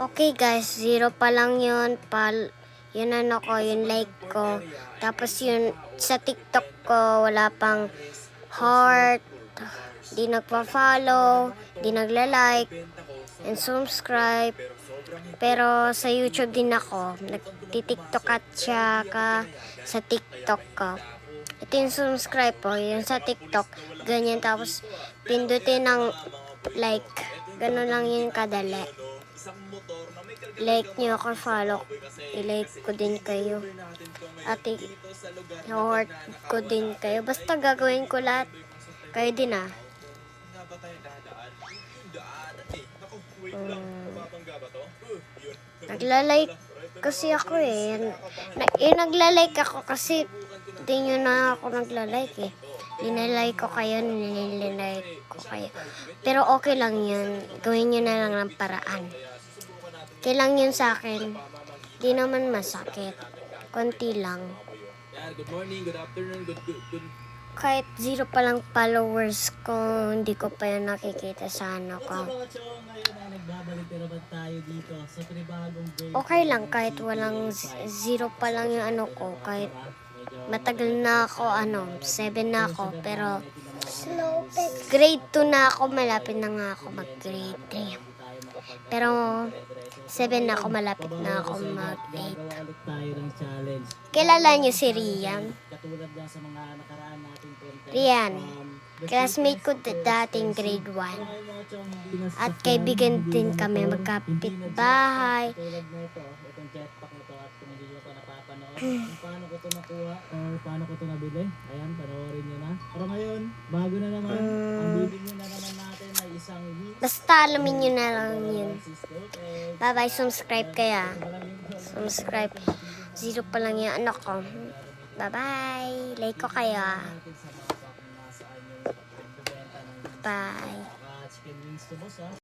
Okay guys, 0 pa lang yun. Yun ano ko, yung like ko. Tapos yun, sa TikTok ko, wala pang heart. Di nagpa-follow, di nagla-like, and subscribe. Pero sa YouTube din ako. Nagti-TikTok at saka sa TikTok ko. Ito yung subscribe po, yung sa TikTok. Ganyan, tapos pindutin ng like. Ganun lang yung kadali. Like nyo ako, follow. I-like ko din kayo. At i-heart ko din kayo. Basta gagawin ko lahat. Kayo din ah. Nagla-like kasi ako eh. Nagla-like ako kasi di nyo na ako nagla-like eh. Linalike ko kayo, nilalike ko kayo. Pero okay lang yun. Gawin nyo na lang ng paraan. Okay lang yun sa akin. Di naman masakit. Konti lang. Good morning, good afternoon, good. Kahit 0 pa lang followers ko, hindi ko pa yan nakikita sa ano ko. Okay lang kahit walang 0 pa lang yung ano ko. Kahit matagal na ako, 7 na ako. Pero grade 2 na ako, malapit na nga ako mag-grade 3. Pero 7 na ako, malapit na ako mag-8. Kilala niyo si Rian? Rian, classmate ko dating grade 1. At kaibigan din kami, magkapit bahay. Paano ko ito nakuha or paano ko ito nabili? Ayan, panoorin nyo na. Pero ngayon, bago na naman, ang bibigyan na naman natin ay isang Basta alamin nyo na lang yun. Bye-bye, subscribe kaya. Subscribe. 0 pa lang yung ano ko. Bye-bye. Like ko kaya. Bye. chicken wings to boss ha.